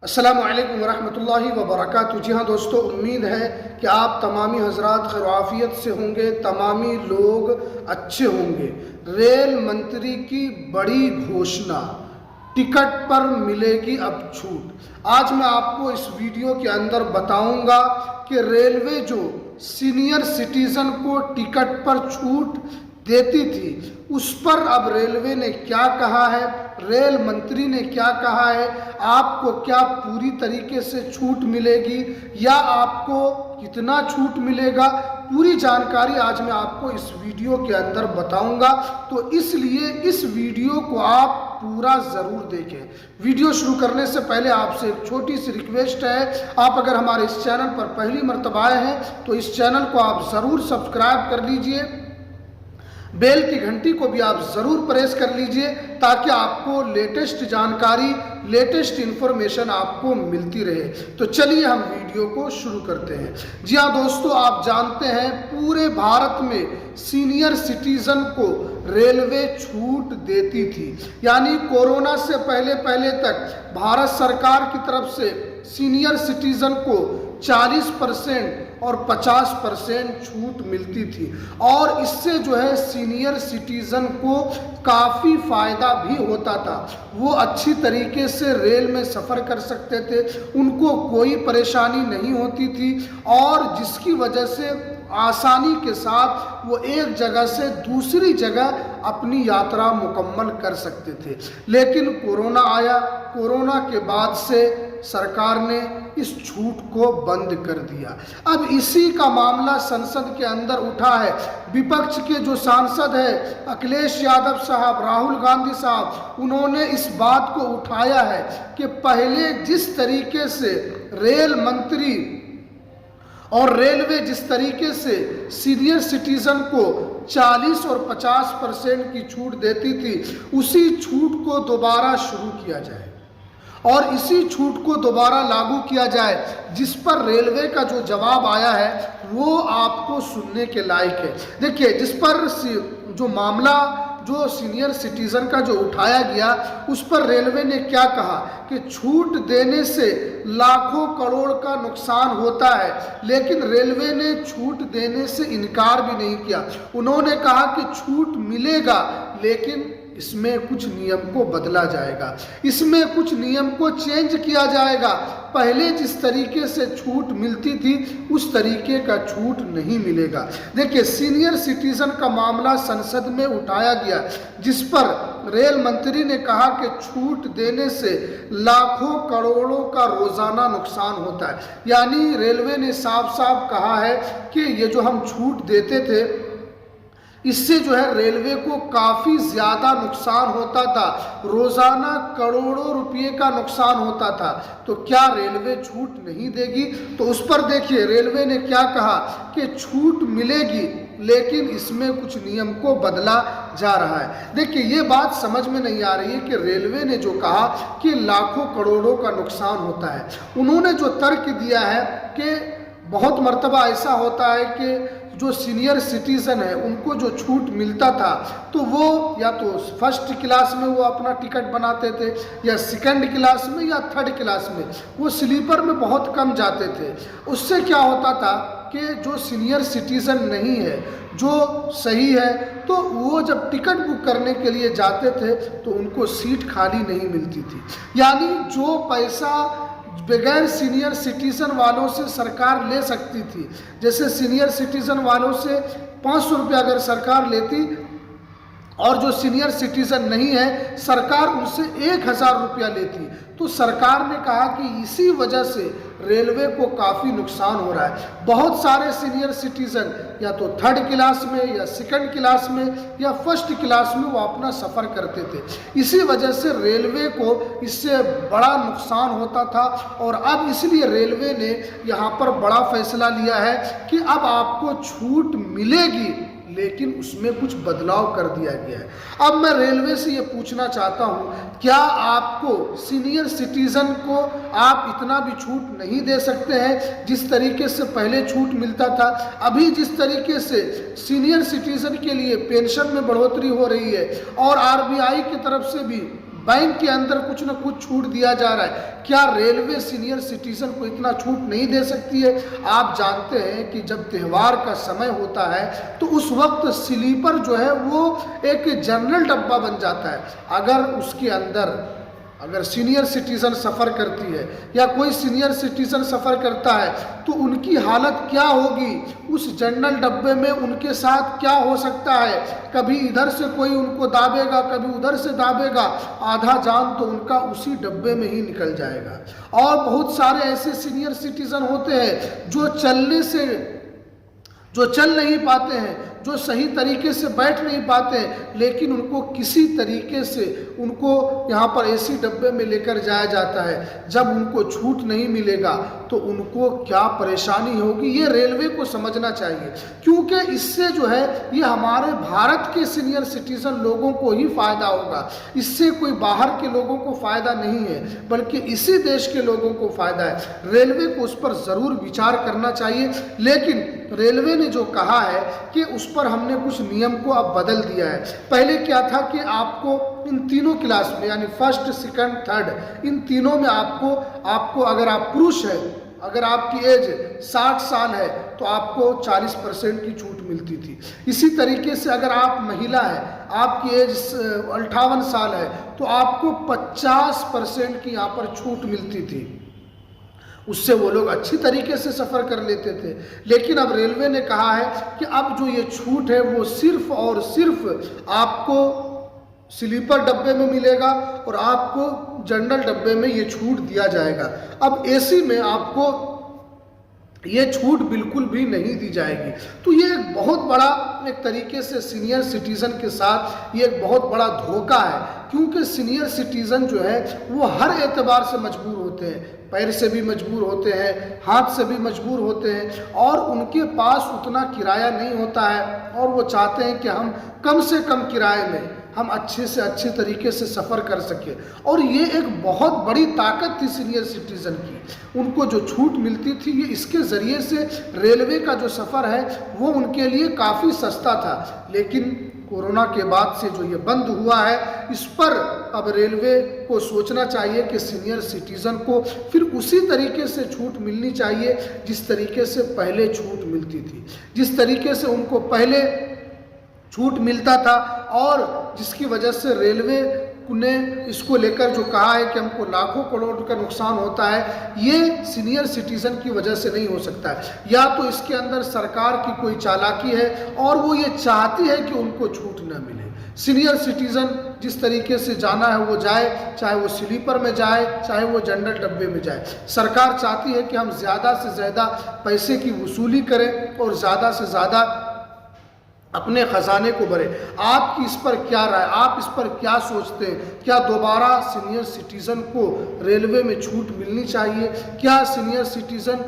अस्सलामु अलैकुम वरहमतुल्लाहि वबरकातुहू। जी हाँ दोस्तों, उम्मीद है कि आप तमामी हजरात खैरियत से होंगे, तमामी लोग अच्छे होंगे। रेल मंत्री की बड़ी घोषणा, टिकट पर मिलेगी अब छूट। आज मैं आपको इस वीडियो के अंदर बताऊंगा कि रेलवे जो सीनियर सिटीजन को टिकट पर छूट देती थी उस पर अब रेलवे ने क्या कहा है, रेल मंत्री ने क्या कहा है, आपको क्या पूरी तरीके से छूट मिलेगी या आपको कितना छूट मिलेगा, पूरी जानकारी आज मैं आपको इस वीडियो के अंदर बताऊंगा। तो इसलिए इस वीडियो को आप पूरा ज़रूर देखें। वीडियो शुरू करने से पहले आपसे एक छोटी सी रिक्वेस्ट है, आप अगर हमारे इस चैनल पर पहली मर्तबा आए हैं तो इस चैनल को आप ज़रूर सब्सक्राइब कर लीजिए, बेल की घंटी को भी आप ज़रूर प्रेस कर लीजिए ताकि आपको लेटेस्ट जानकारी, लेटेस्ट इंफॉर्मेशन आपको मिलती रहे। तो चलिए हम वीडियो को शुरू करते हैं। जी हाँ दोस्तों, आप जानते हैं पूरे भारत में सीनियर सिटीजन को रेलवे छूट देती थी, यानी कोरोना से पहले तक भारत सरकार की तरफ से सीनियर सिटीजन को 40% और 50% छूट मिलती थी और इससे जो है सीनियर सिटीजन को काफ़ी फ़ायदा भी होता था। वो अच्छी तरीके से रेल में सफ़र कर सकते थे, उनको कोई परेशानी नहीं होती थी और जिसकी वजह से आसानी के साथ वो एक जगह से दूसरी जगह अपनी यात्रा मुकम्मल कर सकते थे। लेकिन कोरोना आया, कोरोना के बाद से सरकार ने इस छूट को बंद कर दिया। अब इसी का मामला संसद के अंदर उठा है। विपक्ष के जो सांसद है अखिलेश यादव साहब, राहुल गांधी साहब, उन्होंने इस बात को उठाया है कि पहले जिस तरीके से रेल मंत्री और रेलवे जिस तरीके से सीनियर सिटीजन को 40 और 50% की छूट देती थी, उसी छूट को दोबारा शुरू किया जाए और इसी छूट को दोबारा लागू किया जाए। जिस पर रेलवे का जो जवाब आया है वो आपको सुनने के लायक है। देखिए, जिस पर जो मामला जो सीनियर सिटीजन का जो उठाया गया उस पर रेलवे ने क्या कहा कि छूट देने से लाखों करोड़ का नुकसान होता है, लेकिन रेलवे ने छूट देने से इनकार भी नहीं किया। उन्होंने कहा कि छूट मिलेगा लेकिन इसमें कुछ नियम को बदला जाएगा, इसमें कुछ नियम को चेंज किया जाएगा। पहले जिस तरीके से छूट मिलती थी उस तरीके का छूट नहीं मिलेगा। देखिए, सीनियर सिटीजन का मामला संसद में उठाया गया जिस पर रेल मंत्री ने कहा कि छूट देने से लाखों करोड़ों का रोजाना नुकसान होता है। यानी रेलवे ने साफ साफ कहा है कि ये जो हम छूट देते थे इससे जो है रेलवे को काफ़ी ज़्यादा नुकसान होता था, रोज़ाना करोड़ों रुपये का नुकसान होता था। तो क्या रेलवे छूट नहीं देगी? तो उस पर देखिए रेलवे ने क्या कहा कि छूट मिलेगी लेकिन इसमें कुछ नियम को बदला जा रहा है। देखिए, ये बात समझ में नहीं आ रही है कि रेलवे ने जो कहा कि लाखों करोड़ों का नुकसान होता है, उन्होंने जो तर्क दिया है कि बहुत मर्तबा ऐसा होता है कि जो सीनियर सिटीज़न है उनको जो छूट मिलता था तो वो या तो फर्स्ट क्लास में वो अपना टिकट बनाते थे या सेकंड क्लास में या थर्ड क्लास में, वो स्लीपर में बहुत कम जाते थे। उससे क्या होता था कि जो सीनियर सिटीज़न नहीं है, जो सही है, तो वो जब टिकट बुक करने के लिए जाते थे तो उनको सीट खाली नहीं मिलती थी। यानी जो पैसा बगैर सीनियर सिटीजन वालों से सरकार ले सकती थी, जैसे सीनियर सिटीजन वालों से 500 रुपया अगर सरकार लेती और जो सीनियर सिटीजन नहीं है सरकार उनसे 1000 रुपया लेती, तो सरकार ने कहा कि इसी वजह से रेलवे को काफ़ी नुकसान हो रहा है। बहुत सारे सीनियर सिटीजन या तो थर्ड क्लास में या सेकंड क्लास में या फर्स्ट क्लास में वो अपना सफ़र करते थे। इसी वजह से रेलवे को इससे बड़ा नुकसान होता था और अब इसलिए रेलवे ने यहाँ पर बड़ा फैसला लिया है कि अब आपको छूट मिलेगी लेकिन उसमें कुछ बदलाव कर दिया गया है। अब मैं रेलवे से ये पूछना चाहता हूँ, क्या आपको सीनियर सिटीजन को आप इतना भी छूट नहीं दे सकते हैं जिस तरीके से पहले छूट मिलता था? अभी जिस तरीके से सीनियर सिटीजन के लिए पेंशन में बढ़ोतरी हो रही है और आरबीआई की तरफ से भी बैंक के अंदर कुछ ना कुछ छूट दिया जा रहा है। क्या रेलवे सीनियर सिटीजन को इतना छूट नहीं दे सकती है? आप जानते हैं कि जब त्यौहार का समय होता है तो उस वक्त स्लीपर जो है वो एक जनरल डब्बा बन जाता है। अगर सीनियर सिटीजन सफ़र करती है या कोई सीनियर सिटीजन सफ़र करता है तो उनकी हालत क्या होगी? उस जनरल डब्बे में उनके साथ क्या हो सकता है? कभी इधर से कोई उनको दाबेगा, कभी उधर से दाबेगा, आधा जान तो उनका उसी डब्बे में ही निकल जाएगा। और बहुत सारे ऐसे सीनियर सिटीजन होते हैं जो चल नहीं पाते हैं, जो सही तरीके से बैठ नहीं पाते हैं, लेकिन उनको किसी तरीके से उनको यहाँ पर एसी डब्बे में लेकर जाया जाता है। जब उनको छूट नहीं मिलेगा तो उनको क्या परेशानी होगी, ये रेलवे को समझना चाहिए। क्योंकि इससे जो है ये हमारे भारत के सीनियर सिटीजन लोगों को ही फ़ायदा होगा। इससे कोई बाहर के लोगों को फ़ायदा नहीं है, बल्कि इसी देश के लोगों को फ़ायदा है। रेलवे को उस पर ज़रूर विचार करना चाहिए। लेकिन रेलवे ने जो कहा है कि उस पर हमने कुछ नियम को अब बदल दिया है। पहले क्या था कि आपको इन तीनों क्लास में, यानी फर्स्ट, सेकंड, थर्ड, इन तीनों में आपको अगर आप पुरुष हैं, अगर आपकी एज 60 साल है तो आपको 40% की छूट मिलती थी। इसी तरीके से अगर आप महिला है, आपकी एज 58 साल है तो आपको 50% की यहाँ पर छूट मिलती थी। उससे वो लोग अच्छी तरीके से सफ़र कर लेते थे। लेकिन अब रेलवे ने कहा है कि अब जो ये छूट है वो सिर्फ और सिर्फ आपको स्लीपर डब्बे में मिलेगा और आपको जनरल डब्बे में ये छूट दिया जाएगा। अब एसी में आपको ये छूट बिल्कुल भी नहीं दी जाएगी। तो ये एक बहुत बड़ा, एक तरीके से सीनियर सिटीज़न के साथ ये एक बहुत बड़ा धोखा है। क्योंकि सीनियर सिटीज़न जो है वो हर एतबार से मजबूर होते हैं, पैर से भी मजबूर होते हैं, हाथ से भी मजबूर होते हैं, और उनके पास उतना किराया नहीं होता है और वो चाहते हैं कि हम कम से कम किराए में हम अच्छे से अच्छे तरीके से सफ़र कर सकें। और ये एक बहुत बड़ी ताकत थी सीनियर सिटीज़न की। उनको जो छूट मिलती थी ये इसके ज़रिए से रेलवे का जो सफ़र है वो उनके लिए काफ़ी सस्ता था। लेकिन कोरोना के बाद से जो ये बंद हुआ है, इस पर अब रेलवे को सोचना चाहिए कि सीनियर सिटीज़न को फिर उसी तरीके से छूट मिलनी चाहिए जिस तरीके से पहले छूट मिलती थी, जिस तरीके से उनको पहले छूट मिलता था। और जिसकी वजह से रेलवे ने इसको लेकर जो कहा है कि हमको लाखों करोड़ का नुकसान होता है, ये सीनियर सिटीज़न की वजह से नहीं हो सकता है। या तो इसके अंदर सरकार की कोई चालाकी है और वो ये चाहती है कि उनको छूट न मिले। सीनियर सिटीज़न जिस तरीके से जाना है वो जाए, चाहे वो स्लीपर में जाए, चाहे वो जनरल डब्बे में जाए। सरकार चाहती है कि हम ज़्यादा से ज़्यादा पैसे की वसूली करें और ज़्यादा से ज़्यादा अपने ख़जाने को भरे। आपकी इस पर क्या राय, आप इस पर क्या सोचते हैं? क्या दोबारा सीनियर सिटीज़न को रेलवे में छूट मिलनी चाहिए? क्या सीनियर सिटीज़न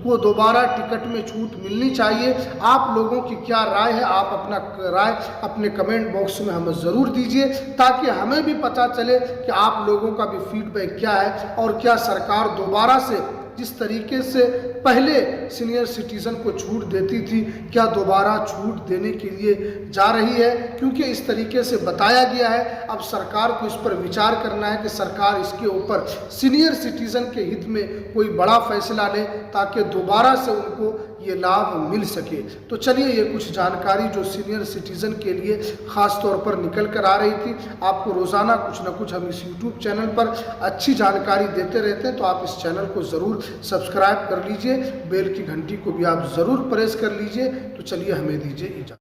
को दोबारा टिकट में छूट मिलनी चाहिए? आप लोगों की क्या राय है? आप अपना राय अपने कमेंट बॉक्स में हमें ज़रूर दीजिए, ताकि हमें भी पता चले कि आप लोगों का भी फीडबैक क्या है और क्या सरकार दोबारा से जिस तरीके से पहले सीनियर सिटीज़न को छूट देती थी, क्या दोबारा छूट देने के लिए जा रही है? क्योंकि इस तरीके से बताया गया है। अब सरकार को इस पर विचार करना है कि सरकार इसके ऊपर सीनियर सिटीज़न के हित में कोई बड़ा फैसला ले, ताकि दोबारा से उनको ये लाभ मिल सके। तो चलिए, ये कुछ जानकारी जो सीनियर सिटीज़न के लिए ख़ास तौर पर निकल कर आ रही थी। आपको रोज़ाना कुछ ना कुछ हम इस यूट्यूब चैनल पर अच्छी जानकारी देते रहते हैं, तो आप इस चैनल को ज़रूर सब्सक्राइब कर लीजिए, बेल की घंटी को भी आप ज़रूर प्रेस कर लीजिए। तो चलिए, हमें दीजिए इजाज़त।